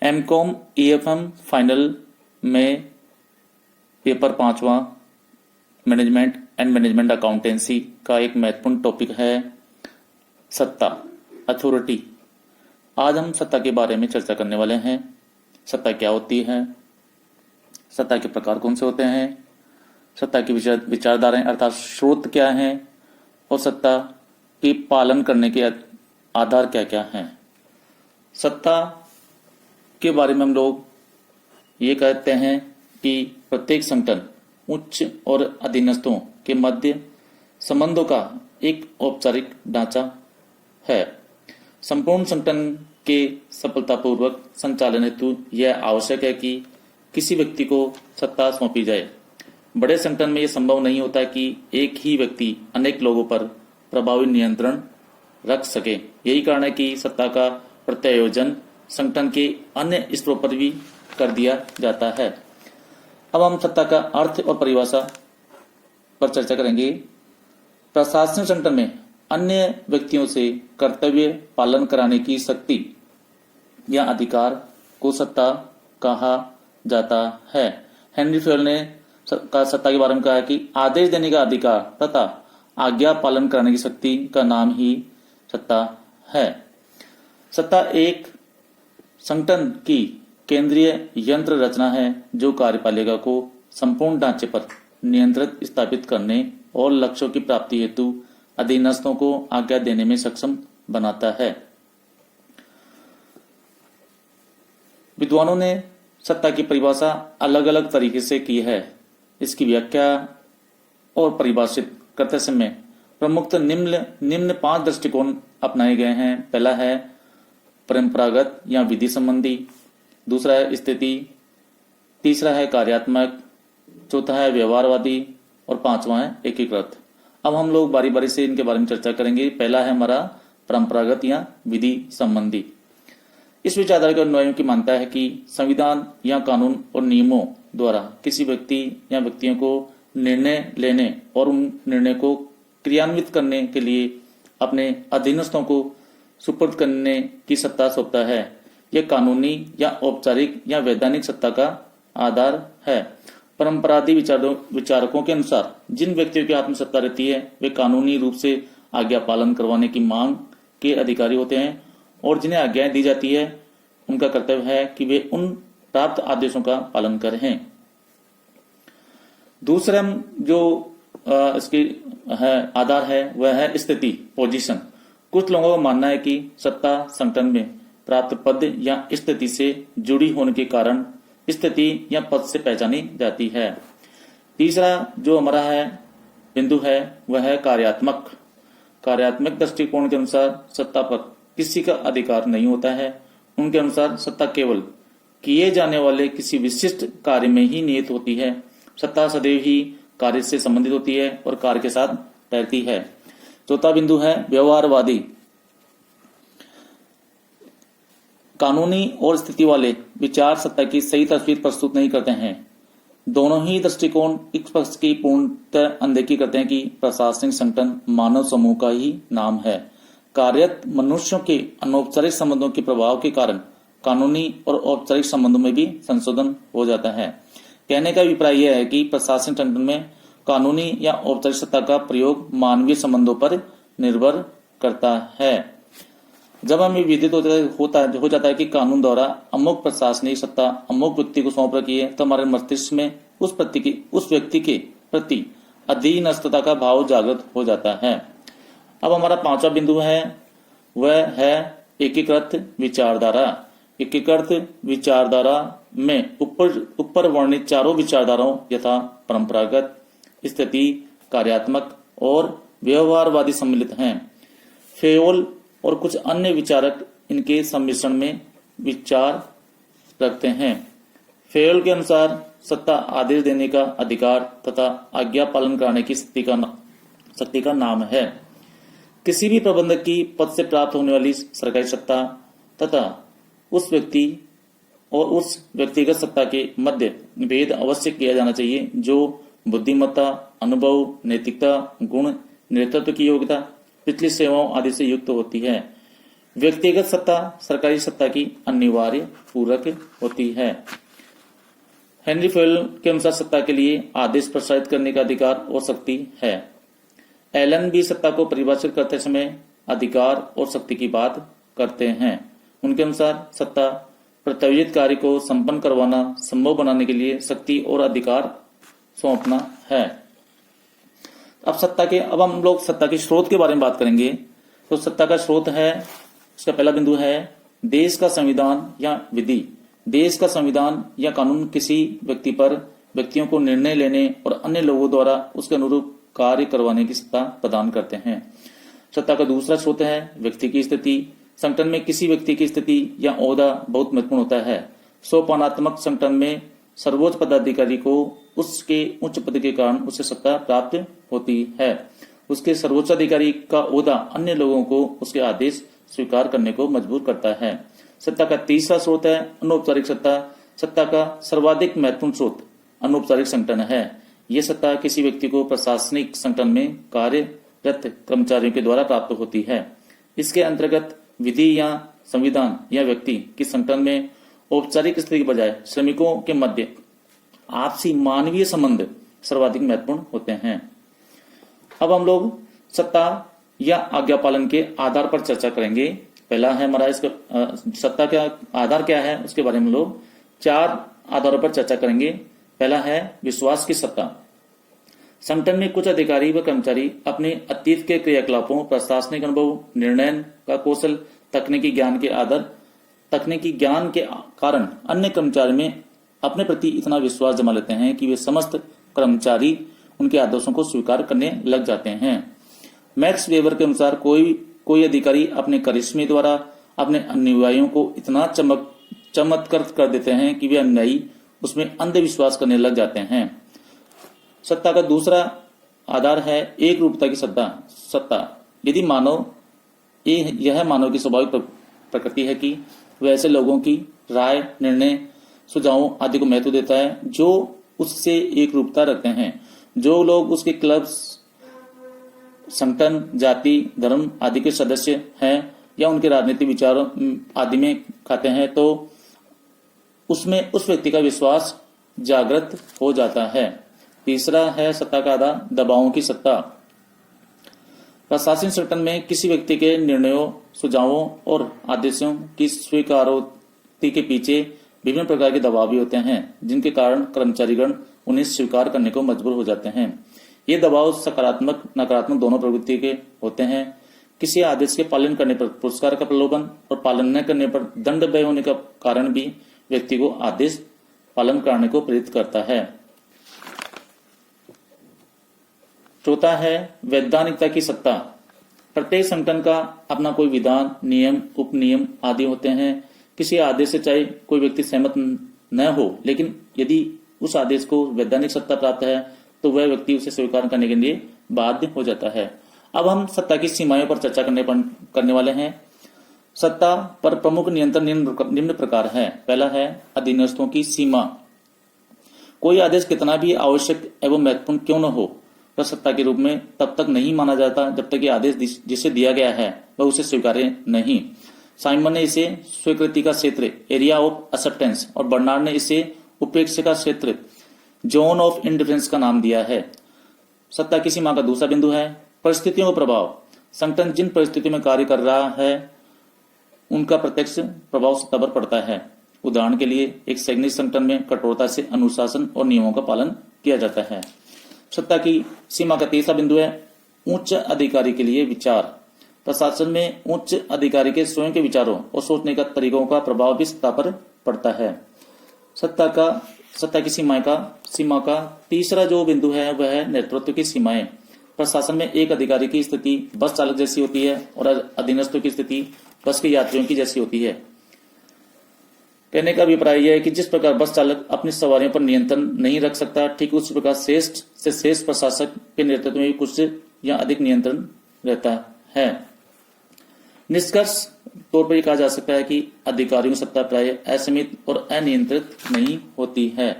MCom EFM final में paper 5वां management and management accountancy का एक महत्वपूर्ण टॉपिक है सत्ता, अथॉरिटी। आज हम सत्ता के बारे में चर्चा करने वाले हैं। सत्ता क्या होती है, सत्ता के प्रकार कौन से होते हैं, सत्ता की विचारधाराएं अर्थात स्रोत क्या हैं और सत्ता के पालन करने के आधार क्या क्या हैं। सत्ता के बारे में हम लोग ये कहते हैं कि प्रत्येक संगठन उच्च और अधीनस्थों के मध्य संबंधों का एक औपचारिक ढांचा है। संपूर्ण संगठन के सफलतापूर्वक संचालन हेतु यह आवश्यक है कि किसी व्यक्ति को सत्ता सौंपी जाए। बड़े संगठन में यह संभव नहीं होता कि एक ही व्यक्ति अनेक लोगों पर प्रभावी नियंत्रण रख सके। यही कारण है कि सत्ता का प्रत्यायोजन संगठन के अन्य स्तरों पर भी कर दिया जाता है। अब हम सत्ता का अर्थ और परिभाषा पर चर्चा करेंगे। प्रशासनिक संगठन में अन्य व्यक्तियों से कर्तव्य पालन कराने की शक्ति या अधिकार को सत्ता कहा जाता है। हेनरी फेयल ने सत्ता के बारे में कहा कि आदेश देने का अधिकार तथा आज्ञा पालन कराने की शक्ति का नाम ही सत्ता है। सत्ता एक संगठन की केंद्रीय यंत्र रचना है जो कार्यपालिका को संपूर्ण ढांचे पर नियंत्रित स्थापित करने और लक्ष्यों की प्राप्ति हेतु अधीनस्थों को आज्ञा देने में सक्षम बनाता है। विद्वानों ने सत्ता की परिभाषा अलग अलग तरीके से की है। इसकी व्याख्या और परिभाषित करते समय प्रमुखतः निम्न 5 दृष्टिकोण अपनाए गए हैं। पहला है परंपरागत या विधि संबंधी, दूसरा है स्थिति, तीसरा है कार्यात्मक, चौथा है व्यवहारवादी और 5वां है एकीकृत। अब हम लोग बारी बारी से इनके बारे में चर्चा करेंगे। पहला है हमारा परंपरागत या विधि संबंधी। इस विचारधारा के अनुयायियों की मानता है कि संविधान या कानून और नियमों द्वारा किसी व्यक्ति या व्यक्तियों को निर्णय लेने और उन निर्णय को क्रियान्वित करने के लिए अपने अधीनस्थों को सुपुर्द करने की सत्ता सौंपता है। यह कानूनी या औपचारिक या वैधानिक सत्ता का आधार है। परंपरादी विचारकों के अनुसार जिन व्यक्तियों के हाथ में सत्ता रहती है वे कानूनी रूप से आज्ञा पालन करवाने की मांग के अधिकारी होते हैं और जिन्हें आज्ञाएं दी जाती है उनका कर्तव्य है कि वे उन प्राप्त आदेशों का पालन करें। दूसरा जो इसकी है आधार है वह है स्थिति, पोजीशन। कुछ लोगों का मानना है कि सत्ता संगठन में प्राप्त पद या स्थिति से जुड़ी होने के कारण स्थिति या पद से पहचानी जाती है। तीसरा जो हमारा है बिंदु है वह है कार्यात्मक। कार्यात्मक दृष्टिकोण के अनुसार सत्ता पर किसी का अधिकार नहीं होता है। उनके अनुसार सत्ता केवल किए जाने वाले किसी विशिष्ट कार्य में ही निहित होती है। सत्ता सदैव ही कार्य से संबंधित होती है और कार्य के साथ तैरती है। चौथा बिंदु है व्यवहारवादी। कानूनी और स्थिति वाले विचार सत्ता की सही तस्वीर प्रस्तुत नहीं करते हैं। दोनों ही दृष्टिकोण इस पक्ष की पूर्णतः अनदेखी करते हैं कि प्रशासनिक संगठन मानव समूह का ही नाम है। कार्यरत मनुष्यों के अनौपचारिक संबंधों के प्रभाव के कारण कानूनी और औपचारिक संबंधों में भी संशोधन हो जाता है। कहने का अभिप्राय यह है कि प्रशासनिक संगठन में कानूनी या औपचारिक सत्ता का प्रयोग मानवीय संबंधों पर निर्भर करता है। जब हमें विदित हो जाता है कि कानून द्वारा अमुक प्रशासनिक सत्ता अमुक व्यक्ति को सौंप रखी है तो हमारे मस्तिष्क में उस व्यक्ति के प्रति अधीनस्थता का भाव जागृत हो जाता है। अब हमारा 5वां बिंदु है वह है एकीकृत विचारधारा। एकीकृत विचारधारा में ऊपर वर्णित चारों विचारधाराओं यथा परंपरागत, स्थिति, कार्यात्मक और व्यवहारवादी सम्मिलित हैं। फेयोल और कुछ अन्य विचारक इनके सम्मिश्रण में विचार रखते हैं। फेयोल के अनुसार सत्ता आदेश देने का अधिकार तथा आज्ञा पालन कराने की शक्ति का नाम है। किसी भी प्रबंधक की पद से प्राप्त होने वाली सरकारी सत्ता तथा उस व्यक्ति और उस व्यक्तिगत सत्ता के मध्य भेद अवश्य किया जाना चाहिए जो बुद्धिमत्ता, अनुभव, नैतिकता, गुण, नेतृत्व की योग्यता, पिछली सेवाओं आदि से युक्त होती है। व्यक्तिगत सत्ता सरकारी सत्ता की अनिवार्य पूरक होती है। हेनरी फॉयल के अनुसार सत्ता के लिए आदेश प्रसारित करने का अधिकार और शक्ति है। एलन भी सत्ता को परिभाषित करते समय अधिकार और शक्ति की बात करते हैं। उनके अनुसार सत्ता प्रत्यायोजित कार्य को संपन्न करवाना संभव बनाने के लिए शक्ति और अधिकार सौंपना है। अब हम लोग सत्ता के स्रोत के बारे में बात करेंगे। तो सत्ता का स्रोत है, उसका पहला बिंदु है देश का संविधान या विधि। देश का संविधान या कानून किसी व्यक्ति पर व्यक्तियों को निर्णय लेने और अन्य लोगों द्वारा उसके अनुरूप कार्य करवाने की सत्ता प्रदान करते हैं। सत्ता का दूसरा स्रोत है व्यक्ति की स्थिति। संगठन में किसी व्यक्ति की स्थिति या ओहदा बहुत महत्वपूर्ण होता है। सोपानात्मक संगठन में सर्वोच्च पदाधिकारी को उसके उच्च पद के कारण उसे सत्ता प्राप्त होती है। उसके सर्वोच्च अधिकारी का ओहदा अन्य लोगों को उसके आदेश स्वीकार करने को मजबूर करता है। सत्ता का तीसरा स्रोत है अनौपचारिक सत्ता। सत्ता का सर्वाधिक महत्वपूर्ण स्रोत अनौपचारिक संगठन है। यह सत्ता किसी व्यक्ति को प्रशासनिक संगठन में कार्यरत कर्मचारियों के द्वारा प्राप्त होती है। इसके अंतर्गत विधि या संविधान या व्यक्ति की संगठन में औपचारिक स्थिति के बजाय श्रमिकों के मध्य आपसी मानवीय संबंध सर्वाधिक महत्वपूर्ण होते हैं। अब हम लोग सत्ता या आज्ञा पालन के आधार पर चर्चा करेंगे। पहला है हमारा इसका सत्ता का आधार क्या है, उसके बारे में हम लोग 4 आधारों पर चर्चा करेंगे। पहला है विश्वास की सत्ता। संगठन में कुछ अधिकारी व कर्मचारी अपने अतीत के क्रियाकलापों, प्रशासनिक अनुभव, निर्णय का कौशल, तकनीकी ज्ञान के कारण अन्य कर्मचारी में अपने प्रति इतना विश्वास जमा लेते हैं कि वे समस्त कर्मचारी उनके आदर्शों को स्वीकार करने लग जाते हैं। मैक्स वेबर के अनुसार कोई अधिकारी अपने करिश्मे द्वारा अपने अनुयायियों को इतना चमत्कृत कर देते हैं कि वे अनुयायी उसमें अंधविश्वास करने लग जाते हैं। सत्ता का दूसरा आधार है एक रूपता की सत्ता। यदि यह मानव की स्वाभाविक प्रकृति है कि वह ऐसे लोगों की राय, निर्णय, सुझावों आदि को महत्व देता है जो उससे एक रूपता रखते हैं। जो लोग उसके क्लब, संगठन, जाति, धर्म आदि के सदस्य हैं या उनके राजनीतिक विचारों आदि में खाते हैं तो उसमें उस व्यक्ति का विश्वास जागृत हो जाता है। तीसरा है सत्ता का आधार दबावों की सत्ता। प्रशासनिक संगठन में किसी व्यक्ति के निर्णयों, सुझावों और आदेशों की स्वीकारोक्ति के पीछे विभिन्न प्रकार के दबाव भी होते हैं जिनके कारण कर्मचारीगण उन्हें स्वीकार करने को मजबूर हो जाते हैं। ये दबाव सकारात्मक, नकारात्मक दोनों प्रवृत्ति के होते हैं। किसी आदेश के पालन करने पर पुरस्कार का प्रलोभन और पालन न करने पर दंड व्यय होने का कारण भी व्यक्ति को आदेश पालन करने को प्रेरित करता है। चौथा है वैधानिकता की सत्ता। प्रत्येक संगठन का अपना कोई विधान, नियम, उपनियम आदि होते हैं। किसी आदेश से चाहे कोई व्यक्ति सहमत न हो, लेकिन यदि उस आदेश को वैधानिक सत्ता प्राप्त है तो वह व्यक्ति उसे स्वीकार करने के लिए बाध्य हो जाता है। अब हम सत्ता की सीमाओं पर चर्चा करने वाले हैं। सत्ता पर प्रमुख नियंत्रण निम्न प्रकार है। पहला है अधीनस्थों की सीमा। कोई आदेश कितना भी आवश्यक एवं महत्वपूर्ण क्यों न हो, वह सत्ता के रूप में तब तक नहीं माना जाता जब तक कि आदेश जिसे दिया गया है वह उसे स्वीकार्य नहीं। साइमन ने इसे स्वीकृति का क्षेत्र, एरिया ऑफ एक्सेप्टेंस, और बर्नार्ड ने इसे उपेक्षा का क्षेत्र, जोन ऑफ इंडिफरेंस का नाम दिया है। सत्ता की सीमा का दूसरा बिंदु है परिस्थितियों का प्रभाव। संगठन जिन परिस्थितियों में कार्य कर रहा है उनका प्रत्यक्ष प्रभाव सत्ता पर पड़ता है। उदाहरण के लिए एक सैनिक संगठन में कठोरता से अनुशासन और नियमों का पालन किया जाता है। सत्ता की सीमा का तीसरा बिंदु है उच्च अधिकारी के लिए विचार। प्रशासन में उच्च अधिकारी के स्वयं के विचारों और सोचने का तरीकों का प्रभाव भी सत्ता पर पड़ता है। सत्ता की सीमा का तीसरा जो बिंदु है वह है नेतृत्व की सीमाएं। प्रशासन में एक अधिकारी की स्थिति बस चालक जैसी होती है और अधीनस्थों की स्थिति बस के यात्रियों की जैसी होती है। कहने का अभिप्राय यह है कि जिस प्रकार बस चालक अपनी सवारियों पर नियंत्रण नहीं रख सकता, ठीक उसी प्रकार श्रेष्ठ से श्रेष्ठ प्रशासक के नेतृत्व में भी कुछ या अधिक नियंत्रण रहता है। निष्कर्ष तौर पर यह कहा जा सकता है कि अधिकारियों की सत्ता प्राय असीमित और अनियंत्रित नहीं होती है।